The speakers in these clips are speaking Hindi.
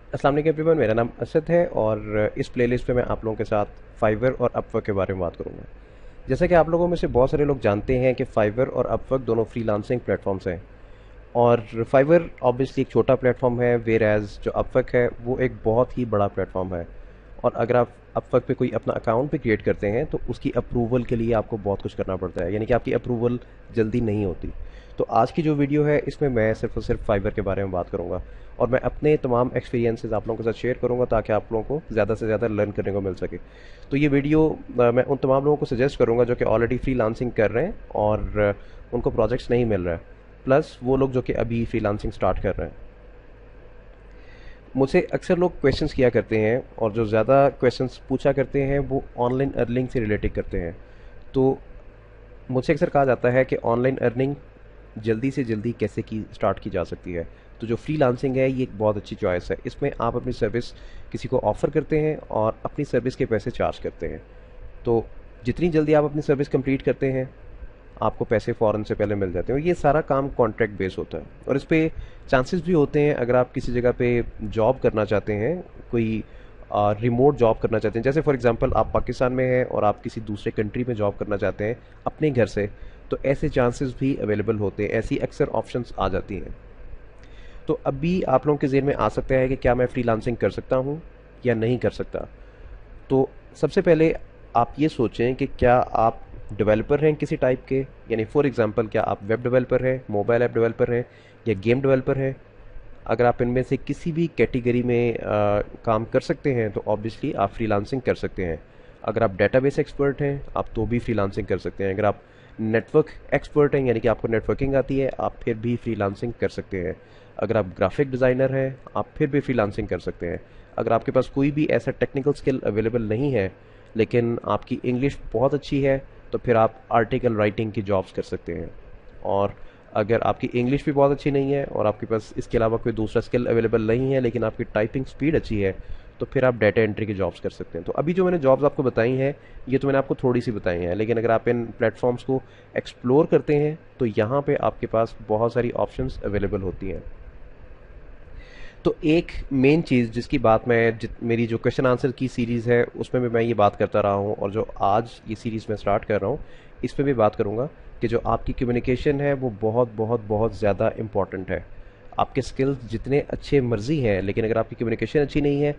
अस्सलाम वालेकुम एवरीवन, मेरा नाम असद है और इस प्लेलिस्ट पे मैं आप लोगों के साथ फाइवर और अपवर्क के बारे में बात करूंगा। जैसा कि आप लोगों में से बहुत सारे लोग जानते हैं कि फाइवर और अपवर्क दोनों फ्रीलांसिंग प्लेटफॉर्म्स हैं। और फाइवर ऑब्वियसली एक छोटा प्लेटफॉर्म है, वेयर एज जो अपवर्क है वो एक बहुत ही बड़ा प्लेटफॉर्म है। और अगर आप अपवर्क पे कोई अपना अकाउंट भी क्रिएट करते हैं तो उसकी अप्रूवल के लिए आपको बहुत कुछ करना पड़ता है, यानी कि आपकी अप्रूवल जल्दी नहीं होती। तो आज की जो वीडियो है इसमें मैं सिर्फ और सिर्फ फाइवर के बारे में बात करूंगा और मैं अपने तमाम एक्सपीरियंसेस आप लोगों के साथ शेयर करूंगा ताकि आप लोगों को ज़्यादा से ज़्यादा लर्न करने को मिल सके। तो ये वीडियो मैं उन तमाम लोगों को सजेस्ट करूंगा जो कि ऑलरेडी फ्रीलांसिंग कर रहे हैं और उनको प्रोजेक्ट्स नहीं मिल रहा है, प्लस वो लोग जो कि अभी फ्रीलांसिंग स्टार्ट कर रहे हैं। मुझसे अक्सर लोग क्वेश्चंस किया करते हैं और जो ज़्यादा क्वेश्चंस पूछा करते हैं वो ऑनलाइन अर्निंग से रिलेटेड करते हैं। तो मुझसे अक्सर कहा जाता है कि ऑनलाइन अर्निंग जल्दी से जल्दी कैसे की स्टार्ट की जा सकती है। तो जो फ्रीलांसिंग है ये एक बहुत अच्छी चॉइस है। इसमें आप अपनी सर्विस किसी को ऑफ़र करते हैं और अपनी सर्विस के पैसे चार्ज करते हैं। तो जितनी जल्दी आप अपनी सर्विस कंप्लीट करते हैं आपको पैसे फ़ौरन से पहले मिल जाते हैं। और ये सारा काम कॉन्ट्रैक्ट बेस होता है और इस पे चांसेस भी होते हैं। अगर आप किसी जगह पे जॉब करना चाहते हैं, कोई रिमोट जॉब करना चाहते हैं, जैसे फॉर एग्जांपल आप पाकिस्तान में हैं और आप किसी दूसरे कंट्री में जॉब करना चाहते हैं अपने घर से, तो ऐसे चांसेस भी अवेलेबल होते हैं, ऐसी अक्सर ऑप्शंस आ जाती हैं। तो अभी आप लोगों के ज़हन में आ सकता है कि क्या मैं फ्रीलांसिंग कर सकता हूँ या नहीं कर सकता। तो सबसे पहले आप ये सोचें कि क्या आप डेवलपर हैं किसी टाइप के, यानी फॉर एग्जांपल क्या आप वेब डेवलपर हैं, मोबाइल ऐप डेवलपर हैं या गेम डेवलपर हैं। अगर आप इनमें से किसी भी कैटेगरी में काम कर सकते हैं तो ऑब्वियसली आप फ्रीलांसिंग कर सकते हैं। अगर आप डेटाबेस एक्सपर्ट हैं आप तो भी फ्रीलांसिंग कर सकते हैं। अगर आप नेटवर्क एक्सपर्ट हैं यानी कि आपको नेटवर्किंग आती है आप फिर भी फ्रीलांसिंग कर सकते हैं। अगर आप ग्राफिक डिज़ाइनर हैं आप फिर भी फ्रीलांसिंग कर सकते हैं। अगर आपके पास कोई भी ऐसा टेक्निकल स्किल अवेलेबल नहीं है लेकिन आपकी इंग्लिश बहुत अच्छी है तो फिर आप आर्टिकल राइटिंग की जॉब्स कर सकते हैं। और अगर आपकी इंग्लिश भी बहुत अच्छी नहीं है और आपके पास इसके अलावा कोई दूसरा स्किल अवेलेबल नहीं है लेकिन आपकी टाइपिंग स्पीड अच्छी है तो फिर आप डाटा एंट्री की जॉब्स कर सकते हैं। तो अभी जो मैंने जॉब्स आपको बताई हैं ये तो मैंने आपको थोड़ी सी बताई हैं, लेकिन अगर आप इन प्लेटफॉर्म्स को एक्सप्लोर करते हैं तो यहाँ पे आपके पास बहुत सारी ऑप्शंस अवेलेबल होती हैं। तो एक मेन चीज़ जिसकी बात मैं मेरी जो क्वेश्चन आंसर की सीरीज़ है उसमें भी मैं ये बात करता रहा हूँ और जो आज ये सीरीज़ मैं स्टार्ट कर रहा हूँ इस पर भी बात करूँगा कि जो आपकी कम्युनिकेशन है वो बहुत बहुत बहुत ज़्यादा इम्पॉर्टेंट है। आपके स्किल्स जितने अच्छे मर्जी हैं लेकिन अगर आपकी कम्युनिकेशन अच्छी नहीं है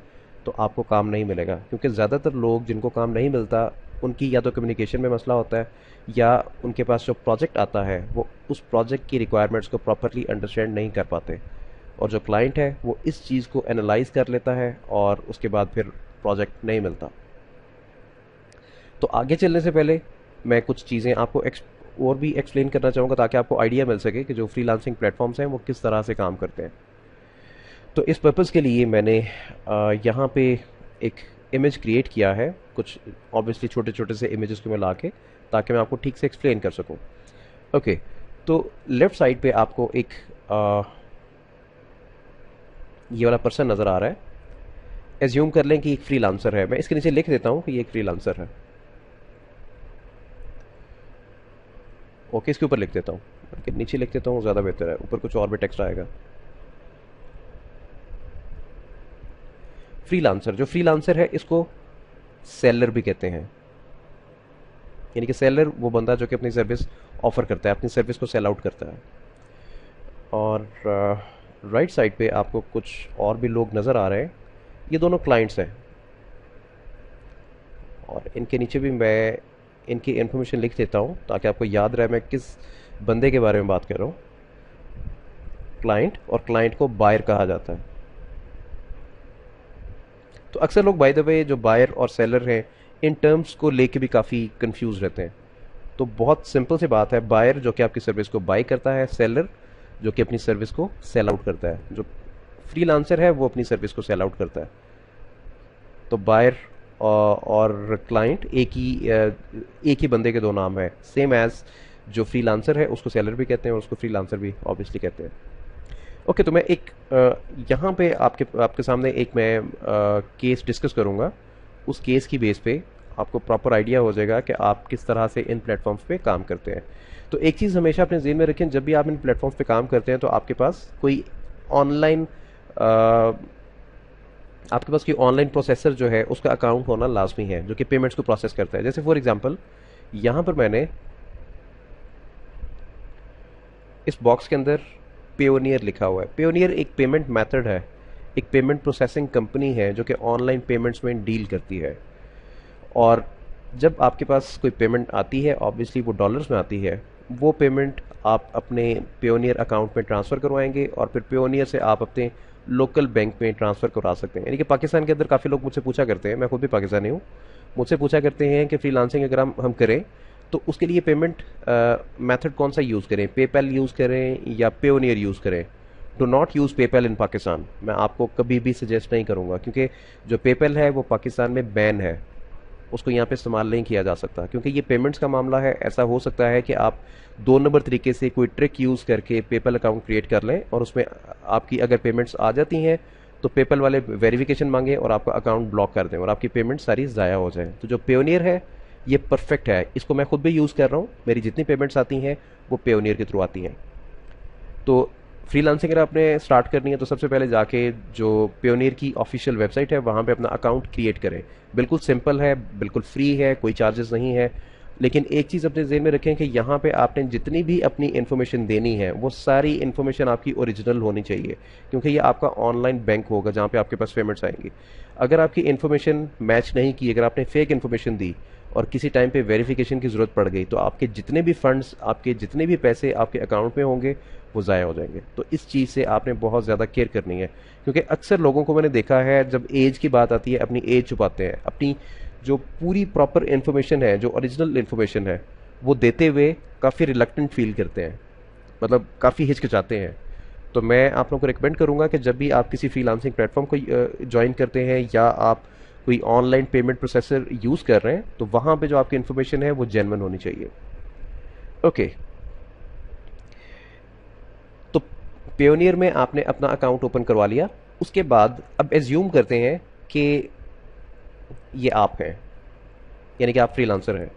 तो आपको काम नहीं मिलेगा, क्योंकि ज़्यादातर लोग जिनको काम नहीं मिलता उनकी या तो कम्युनिकेशन में मसला होता है या उनके पास जो प्रोजेक्ट आता है वो उस प्रोजेक्ट की रिक्वायरमेंट्स को प्रॉपरली अंडरस्टैंड नहीं कर पाते और जो क्लाइंट है वो इस चीज़ को एनालाइज कर लेता है और उसके बाद फिर प्रोजेक्ट नहीं मिलता। तो आगे चलने से पहले मैं कुछ चीज़ें आपको और भी एक्सप्लेन करना चाहूँगा ताकि आपको आइडिया मिल सके कि जो फ्रीलांसिंग प्लेटफॉर्म्स हैं वो किस तरह से काम करते हैं। तो इस पर्पज़ के लिए मैंने यहाँ पे एक इमेज क्रिएट किया है, कुछ ऑब्वियसली छोटे छोटे से इमेजेस को मिला के, ताकि मैं आपको ठीक से एक्सप्लेन कर सकूँ। ओके, तो लेफ़्ट साइड पे आपको एक ये वाला पर्सन नज़र आ रहा है। एज्यूम कर लें कि एक फ्रीलांसर है, मैं इसके नीचे लिख देता हूँ कि ये एक फ्रीलांसर है। ओके, इसके ऊपर लिख देता हूँ, नीचे लिख देता हूँ ज़्यादा बेहतर है, ऊपर कुछ और भी टेक्स्ट आएगा। फ्रीलांसर, जो फ्रीलांसर है इसको सेलर भी कहते हैं, यानी कि सेलर वो बंदा जो कि अपनी सर्विस ऑफर करता है, अपनी सर्विस को सेल आउट करता है। और राइट साइड पे आपको कुछ और भी लोग नज़र आ रहे हैं, ये दोनों क्लाइंट्स हैं और इनके नीचे भी मैं इनकी इन्फॉर्मेशन लिख देता हूँ ताकि आपको याद रहे मैं किस बंदे के बारे में बात कर रहा हूँ। क्लाइंट, और क्लाइंट को बायर कहा जाता है। तो अक्सर लोग बाय द वे जो बायर और सेलर हैं इन टर्म्स को लेके भी काफ़ी कंफ्यूज रहते हैं। तो बहुत सिंपल सी बात है, बायर जो कि आपकी सर्विस को बाय करता है, सेलर जो कि अपनी सर्विस को सेल आउट करता है। जो फ्रीलांसर है वो अपनी सर्विस को सेल आउट करता है। तो बायर और क्लाइंट एक ही बंदे के दो नाम है, सेम एज जो फ्रीलांसर है उसको सेलर भी कहते हैं और उसको फ्रीलांसर भी ऑब्वियसली कहते हैं। ओके, तो मैं एक यहाँ पे आपके आपके सामने एक मैं केस डिस्कस करूँगा। उस केस की बेस पे आपको प्रॉपर आइडिया हो जाएगा कि आप किस तरह से इन प्लेटफॉर्म्स पे काम करते हैं। तो एक चीज़ हमेशा अपने ज़हन में रखें, जब भी आप इन प्लेटफॉर्म्स पे काम करते हैं तो आपके पास कोई ऑनलाइन आपके पास कोई ऑनलाइन प्रोसेसर जो है उसका अकाउंट होना लाजमी है जो कि पेमेंट्स को प्रोसेस करता है। जैसे फॉर एग्जांपल यहाँ पर मैंने इस बॉक्स के अंदर पेयोनियर लिखा हुआ है। पेयोनियर एक पेमेंट मेथड है, एक पेमेंट प्रोसेसिंग कंपनी है जो कि ऑनलाइन पेमेंट्स में डील करती है। और जब आपके पास कोई पेमेंट आती है, ऑब्वियसली वो डॉलर्स में आती है, वो पेमेंट आप अपने पेयोनियर अकाउंट में ट्रांसफ़र करवाएंगे और फिर पेयोनियर से आप अपने लोकल बैंक में ट्रांसफ़र करवा सकते हैं। यानी कि पाकिस्तान के अंदर काफ़ी लोग मुझसे पूछा करते हैं, मैं खुद भी पाकिस्तानी हूँ, मुझसे पूछा करते हैं कि फ्रीलांसिंग अगर हम करें तो उसके लिए पेमेंट मेथड कौन सा यूज़ करें, पेपैल यूज़ करें या पेयोनियर यूज़ करें। डो नॉट यूज़ पेपैल इन पाकिस्तान, मैं आपको कभी भी सजेस्ट नहीं करूँगा, क्योंकि जो पेपैल है वो पाकिस्तान में बैन है, उसको यहाँ पे इस्तेमाल नहीं किया जा सकता, क्योंकि ये पेमेंट्स का मामला है। ऐसा हो सकता है कि आप 2 नंबर तरीके से कोई ट्रिक यूज़ करके पेपल अकाउंट क्रिएट कर लें और उसमें आपकी अगर पेमेंट्स आ जाती हैं तो पेपल वाले वेरिफिकेशन मांगे और आपका अकाउंट ब्लॉक कर दें और आपकी पेमेंट सारी ज़ाया हो जाए। तो जो पेयोनियर है ये परफेक्ट है, इसको मैं खुद भी यूज़ कर रहा हूँ, मेरी जितनी पेमेंट्स आती हैं वो पेयोनियर के थ्रू आती हैं। तो फ्रीलांसिंग अगर आपने स्टार्ट करनी है तो सबसे पहले जाके जो पेयोनियर की ऑफिशियल वेबसाइट है वहाँ पे अपना अकाउंट क्रिएट करें। बिल्कुल सिंपल है, बिल्कुल फ्री है, कोई चार्जेस नहीं है। लेकिन एक चीज़ अपने ज़हन में रखें कि यहाँ पे आपने जितनी भी अपनी इन्फॉर्मेशन देनी है वो सारी इन्फॉर्मेशन आपकी ओरिजिनल होनी चाहिए, क्योंकि ये आपका ऑनलाइन बैंक होगा जहाँ पे आपके पास पेमेंट्स आएंगी। अगर आपकी इन्फॉर्मेशन मैच नहीं की, अगर आपने फेक इन्फॉर्मेशन दी और किसी टाइम पे वेरिफिकेशन की ज़रूरत पड़ गई तो आपके जितने भी फंड्स, आपके जितने भी पैसे आपके अकाउंट में होंगे वो ज़ाया हो जाएंगे। तो इस चीज़ से आपने बहुत ज़्यादा केयर करनी है, क्योंकि अक्सर लोगों को मैंने देखा है जब एज की बात आती है अपनी एज छुपाते हैं, अपनी जो पूरी प्रॉपर इन्फॉर्मेशन है, जो ओरिजिनल इन्फॉर्मेशन है वो देते हुए काफ़ी रिलक्टेंट फील करते हैं, मतलब काफ़ी हिचकिचाते हैं। तो मैं आप लोगों को रिकमेंड करूंगा कि जब भी आप किसी फ्रीलांसिंग प्लेटफॉर्म को ज्वाइन करते हैं या आप कोई ऑनलाइन पेमेंट प्रोसेसर यूज़ कर रहे हैं तो वहाँ पे जो आपकी इन्फॉर्मेशन है वो जेन्युइन होनी चाहिए। ओके, तो पेयोनियर में आपने अपना अकाउंट ओपन करवा लिया। उसके बाद अब एज्यूम करते हैं कि ये आप हैं, यानी कि आप फ्रीलांसर हैं,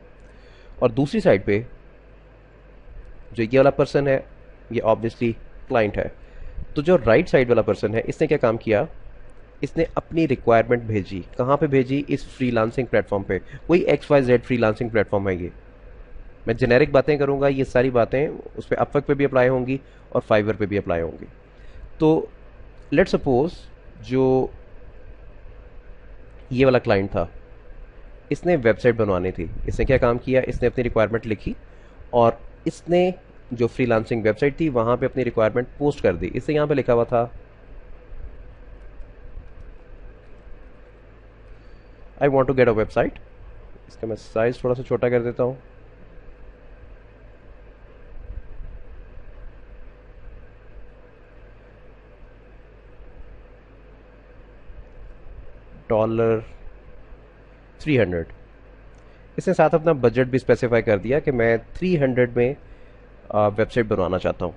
और दूसरी साइड पे जो ये वाला पर्सन है ये ऑब्वियसली क्लाइंट है। तो जो राइट साइड वाला पर्सन है इसने क्या काम किया, इसने अपनी रिक्वायरमेंट भेजी। कहाँ पे भेजी? इस फ्रीलांसिंग प्लेटफॉर्म पे। कोई XYZ फ्रीलांसिंग प्लेटफॉर्म है ये, मैं जेनेरिक बातें करूँगा, ये सारी बातें उस पर अपवर्क पे भी अप्लाई होंगी और फाइवर पे भी अप्लाई होंगी। तो लेट सपोज जो ये वाला क्लाइंट था इसने वेबसाइट बनवानी थी। इसने क्या काम किया, इसने अपनी रिक्वायरमेंट लिखी और इसने जो फ्रीलांसिंग वेबसाइट थी वहाँ पे अपनी रिक्वायरमेंट पोस्ट कर दी। इससे यहाँ पे लिखा हुआ था I want to get a website. इसका मैं साइज थोड़ा सा छोटा कर देता हूँ। $300। इसने साथ अपना बजट भी स्पेसिफाई कर दिया कि मैं 300 में वेबसाइट बनवाना चाहता हूँ।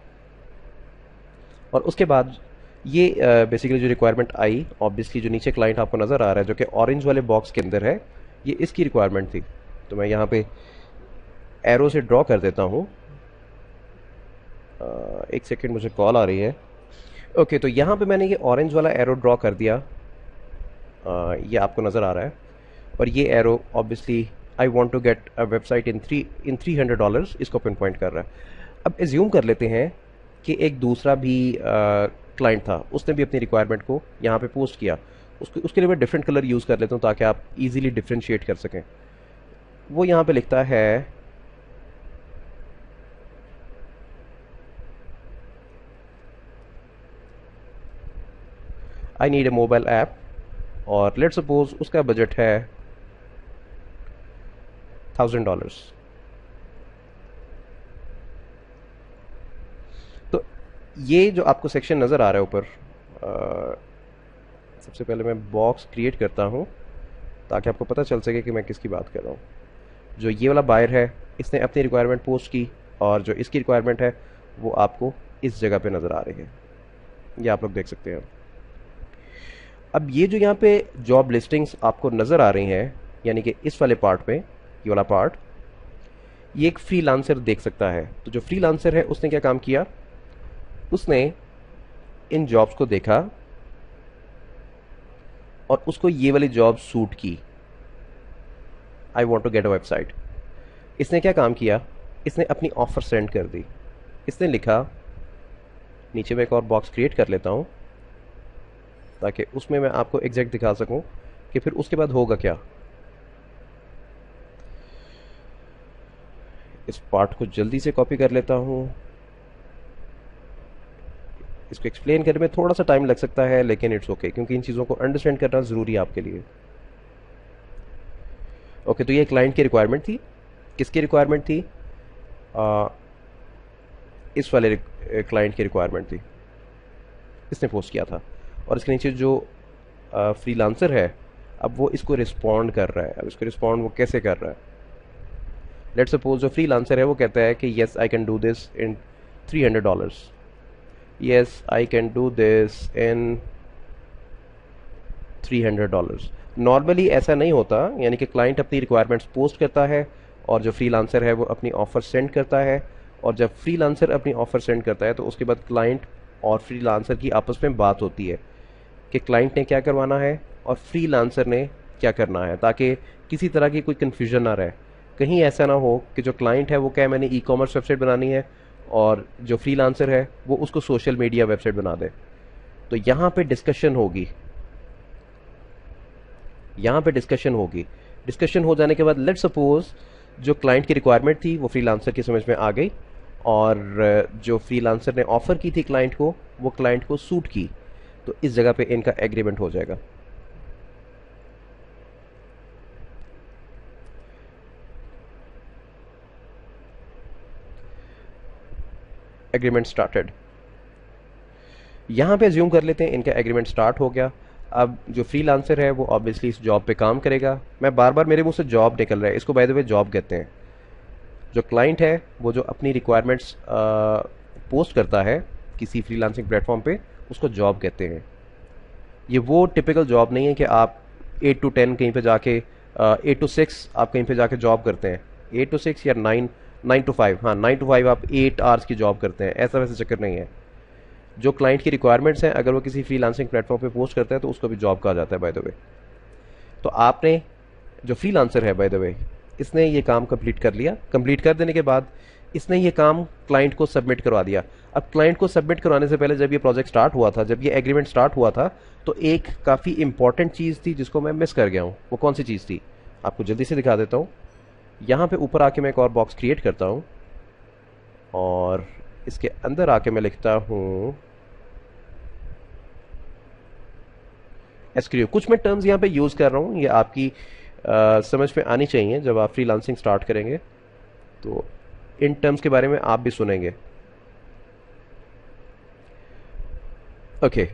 और उसके बाद ये बेसिकली जो रिक्वायरमेंट आई, ऑब्वियसली जो नीचे क्लाइंट आपको नज़र आ रहा है जो कि ऑरेंज वाले बॉक्स के अंदर है, ये इसकी रिक्वायरमेंट थी। तो मैं यहाँ पे एरो से ड्रॉ कर देता हूँ। एक सेकेंड, मुझे कॉल आ रही है। ओके, तो यहाँ पे मैंने ये ऑरेंज वाला एरो ड्रॉ कर दिया। ये आपको नज़र आ रहा है, और ये arrow obviously I want to get a website in $300 इसको पिन पॉइंट कर रहा है। अब एज्यूम कर लेते हैं कि एक दूसरा भी क्लाइंट था, उसने भी अपनी रिक्वायरमेंट को यहाँ पे पोस्ट किया। उसके लिए मैं डिफरेंट कलर यूज़ कर लेता हूँ ताकि आप इजीली डिफ्रेंशिएट कर सकें। वो यहाँ पे लिखता है I need a mobile app, और लेट सपोज उसका बजट है $1000। तो ये जो आपको सेक्शन नज़र आ रहा है ऊपर, सबसे पहले मैं बॉक्स क्रिएट करता हूँ ताकि आपको पता चल सके कि मैं किसकी बात कर रहा हूँ। जो ये वाला बायर है इसने अपनी रिक्वायरमेंट पोस्ट की, और जो इसकी रिक्वायरमेंट है वो आपको इस जगह पे नज़र आ रही है, ये आप लोग देख सकते हैं। अब ये जो यहाँ पे जॉब लिस्टिंग्स आपको नज़र आ रही हैं, यानी कि इस वाले पार्ट में, ये वाला पार्ट, ये एक फ्रीलांसर देख सकता है। तो जो फ्रीलांसर है उसने क्या काम किया, उसने इन जॉब्स को देखा और उसको ये वाली जॉब सूट की, I want to get a website. इसने क्या काम किया, इसने अपनी ऑफ़र सेंड कर दी। इसने लिखा, नीचे मैं एक और बॉक्स क्रिएट कर लेता हूँ ताकि उसमें मैं आपको एग्जैक्ट दिखा सकूँ कि फिर उसके बाद होगा क्या। इस पार्ट को जल्दी से कॉपी कर लेता हूँ। इसको एक्सप्लेन करने में थोड़ा सा टाइम लग सकता है, लेकिन इट्स ओके, क्योंकि इन चीज़ों को अंडरस्टैंड करना ज़रूरी है आपके लिए। ओके, तो ये क्लाइंट की रिक्वायरमेंट थी। किसकी रिक्वायरमेंट थी? इस वाले क्लाइंट की रिक्वायरमेंट थी, इसने पोस्ट किया था। और इसके नीचे जो फ्रीलांसर है, अब वो इसको रिस्पॉन्ड कर रहा है। अब इसको रिस्पॉन्ड वो कैसे कर रहा है? लेट्स सपोज जो फ्रीलांसर है वो कहता है कि yes I can do this in $300, yes I can do this in $300। Normally ऐसा नहीं होता, यानी कि क्लाइंट अपनी रिक्वायरमेंट्स पोस्ट करता है और जो फ्रीलांसर है वो अपनी ऑफ़र सेंड करता है, और जब फ्रीलांसर अपनी ऑफ़र सेंड करता है तो उसके बाद क्लाइंट और फ्रीलांसर की आपस में बात होती है कि क्लाइंट ने क्या करवाना है और फ्रीलांसर ने क्या करना है, ताकि किसी तरह की कोई कन्फ्यूजन ना रहे। कहीं ऐसा ना हो कि जो क्लाइंट है वो कहे मैंने ई कॉमर्स वेबसाइट बनानी है और जो फ्रीलांसर है वो उसको सोशल मीडिया वेबसाइट बना दे। तो यहाँ पे डिस्कशन होगी, यहाँ पे डिस्कशन होगी। डिस्कशन हो जाने के बाद लेट्स सपोज जो क्लाइंट की रिक्वायरमेंट थी वो फ्रीलांसर की समझ में आ गई, और जो फ्रीलांसर ने ऑफ़र की थी क्लाइंट को, वो क्लाइंट को सूट की, तो इस जगह पे इनका एग्रीमेंट हो जाएगा। Agreement started. यहाँ पे ज्यूम कर लेते हैं इनका एग्रीमेंट स्टार्ट हो गया। अब जो फ्रीलांसर है वो ऑब्वियसली इस जॉब पे काम करेगा। मैं बार बार मेरे मुंह से जॉब निकल रहा है, इसको बाय द वे जॉब कहते हैं। जो क्लाइंट है वो जो अपनी रिक्वायरमेंट्स पोस्ट करता है किसी फ्रीलांसिंग प्लेटफॉर्म पे, उसको जॉब कहते हैं। ये वो टिपिकल जॉब नहीं है कि आप 8 to 10 कहीं पे जाके 8 to 6 आप कहीं पे जाके जॉब करते हैं, 8 to 6 या 9 to 5, हाँ 9 to 5 आप 8 आवर्स की जॉब करते हैं, ऐसा वैसे चक्कर नहीं है। जो क्लाइंट की रिक्वायरमेंट्स हैं अगर वो किसी फ्रीलांसिंग प्लेटफॉर्म पे पोस्ट करता है तो उसको भी जॉब कहा जाता है बाय द वे। तो आपने जो फ्रीलांसर है बाय द वे, इसने ये काम कंप्लीट कर लिया। कंप्लीट कर देने के बाद इसने ये काम क्लाइंट को सबमिट करवा दिया। अब क्लाइंट को सबमिट करवाने से पहले जब ये प्रोजेक्ट स्टार्ट हुआ था, जब ये एग्रीमेंट स्टार्ट हुआ था, तो एक काफ़ी इंपॉर्टेंट चीज़ थी जिसको मैं मिस कर गया हूँ। वो कौन सी चीज़ थी आपको जल्दी से दिखा देता हूँ। यहाँ पे ऊपर आके मैं एक और बॉक्स क्रिएट करता हूँ और इसके अंदर आके मैं लिखता हूँ एसक्यूएल। कुछ मैं टर्म्स यहाँ पे यूज़ कर रहा हूँ, ये आपकी समझ में आनी चाहिए जब आप फ्रीलांसिंग स्टार्ट करेंगे, तो इन टर्म्स के बारे में आप भी सुनेंगे। ओके,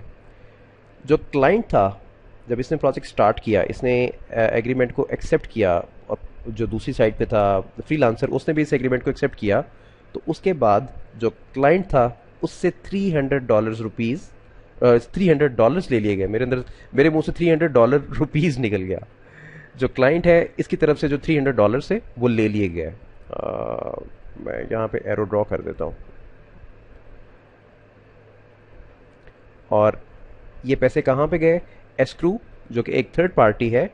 जो क्लाइंट था जब इसने प्रोजेक्ट स्टार्ट किया, इसने एग्रीमेंट को एक्सेप्ट किया, और जो दूसरी साइड पे था फ्रीलांसर, उसने भी इस एग्रीमेंट को एक्सेप्ट किया। तो उसके बाद जो क्लाइंट था उससे $300 ले लिए गए। मेरे मुंह से $300 निकल गया। जो क्लाइंट है इसकी तरफ से जो $300 है वो ले लिए गए। मैं यहाँ पे एरो ड्रॉ कर देता हूँ, और ये पैसे कहाँ पे गए? एस्क्रू, जो कि एक थर्ड पार्टी है,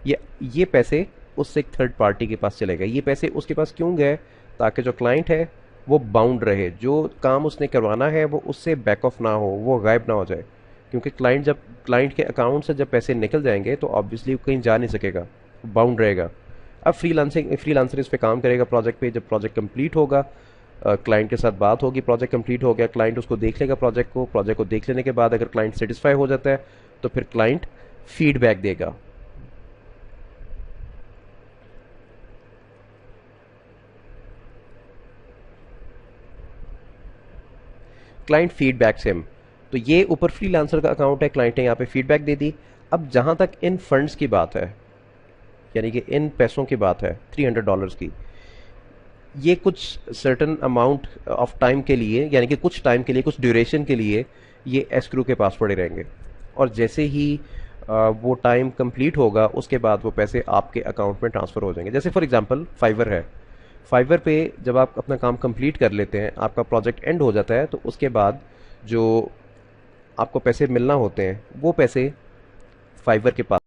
ये पैसे उससे एक थर्ड पार्टी के पास चले गए। ये पैसे उसके पास क्यों गए? ताकि जो क्लाइंट है वो बाउंड रहे, जो काम उसने करवाना है वो उससे बैक ऑफ ना हो, वो गायब ना हो जाए। क्योंकि क्लाइंट के अकाउंट से जब पैसे निकल जाएंगे तो ऑब्वियसली वो कहीं जा नहीं सकेगा, बाउंड रहेगा। अब फ्रीलांसर इस पे काम करेगा प्रोजेक्ट पे। जब प्रोजेक्ट कंप्लीट होगा, क्लाइंट के साथ बात होगी, प्रोजेक्ट कंप्लीट हो गया, क्लाइंट उसको देख लेगा प्रोजेक्ट को देख लेने के बाद अगर क्लाइंट सेटिस्फाई हो जाता है तो फिर क्लाइंट फीडबैक देगा। Client feedback same. तो ये ऊपर फ्रीलांसर का अकाउंट है, क्लाइंट ने यहाँ पे फीडबैक दे दी। अब जहाँ तक इन फंड्स की बात है, यानी कि इन पैसों की बात है $300 की, ये कुछ सर्टन अमाउंट ऑफ टाइम के लिए, यानी कि कुछ टाइम के लिए, कुछ ड्यूरेशन के लिए ये एस्क्रू के पास पड़े रहेंगे। और जैसे ही वो टाइम कंप्लीट होगा उसके बाद वो पैसे आपके अकाउंट में ट्रांसफ़र हो जाएंगे। जैसे फॉर एग्जांपल फाइवर है, फाइवर पे जब आप अपना काम कंप्लीट कर लेते हैं, आपका प्रोजेक्ट एंड हो जाता है, तो उसके बाद जो आपको पैसे मिलना होते हैं वो पैसे फाइवर के पास।